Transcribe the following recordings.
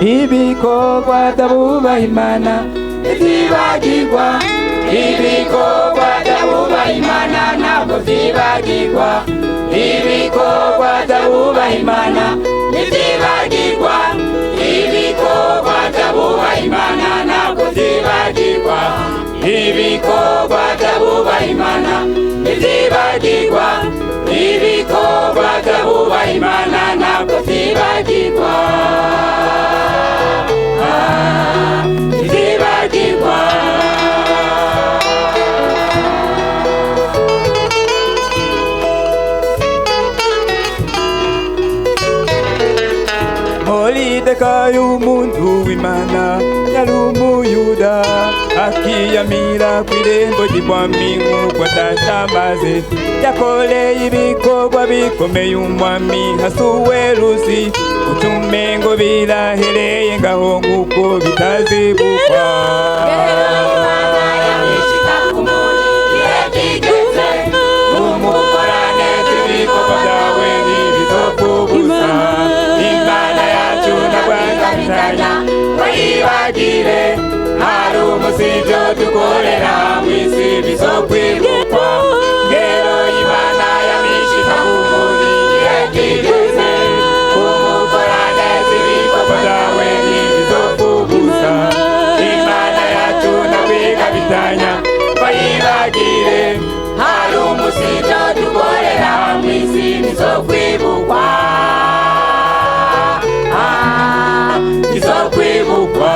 ibikorwa by'abubaha Imana ntizibagirwa, ibikorwa by'abubaha Imana ntabwo byibagirwa, ibikorwa by'abubaha Imana ntizibagirwa, ibikorwa by'abubaha Imana ntabwo byibagirwa, ibikorwa by'abubaha Imana ntizibagirwa, ibikorwa by'abubaha Imana ntabwo byibagirwa, ntizibagirwa. Moridekayi umuntu w'Imana yari umuyuda, akiyamira kw'irembo ry'umwami nk'uko atacamaze, yakoreye ibikorwa bikomeye umwami Ahasuwerusi, utumengo birahereye ngaho nk'uko bitazibukwa. Wibagire hari umusivyo dukorera mw'isi bizokwibukwa, ngero Imana yamishika kumuri igihe kigeze, kumukora neza ibikorwa vyawe ntibizopfubusa, Imana yacu ntabigabitanya. Wibagire hari umusivyo dukorera mw'isi bizokwibukwa, bizokwibukwa.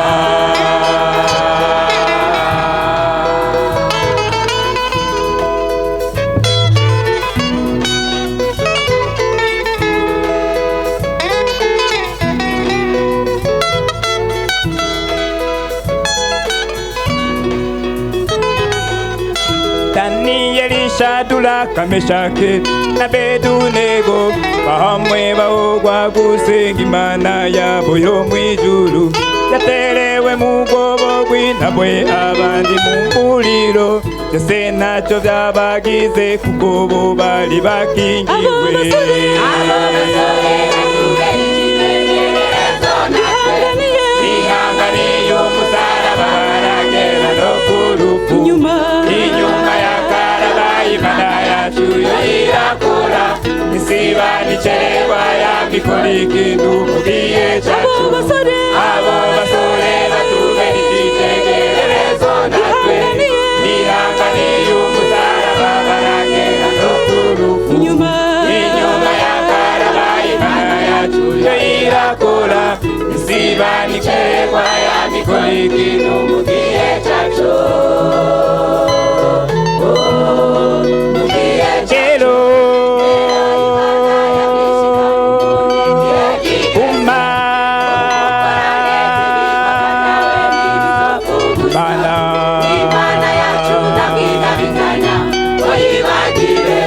Daniyeli, Shadraka, Meshaki na Abedunego bahamwe bahogwa gusenga Imana yabo yo mw'ijuru, yaterewe mu bwobo bw'intabwe abandi mu muriro, byose ntacyo byabagize kuko bo bari bakingiwe. Bihanganiye umusaraba baragera no ku rupfu, inyuma ya Karabayi Imana yacu yo irakora, isiba n'icerwa yambikora ikintu mu gihe cacu. Abo basore batubera icyitegererezo natwe, bihanganiye umusaraba baragera no ku rupfu, inyuma ya Karabayi Imana yacu yo irakora, isiba n'icerwa yambikora ikintu mu gihe cacu. Imana yacu ntabigabitanya. Wibagire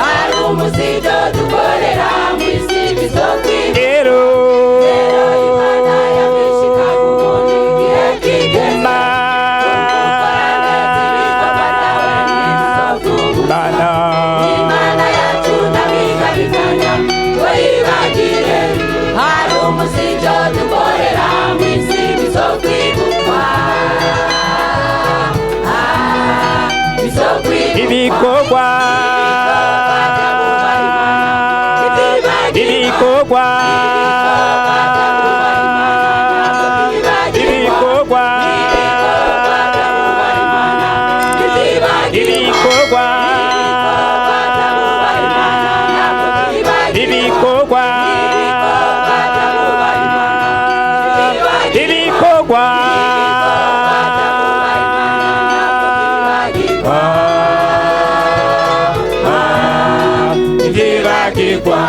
hari umusivyo dukorera mw'isi bizokwibukwa, Imana yamishika kumuri igihe kigeze, Imana yacu ntabigabitanya. Wibagire hari umusivyo dukorera mw'isi bizokwibukwa, ibikorwa ibikorwa ibikorwa ibikorwa ibikorwa ibikorwa ntibibagirwa.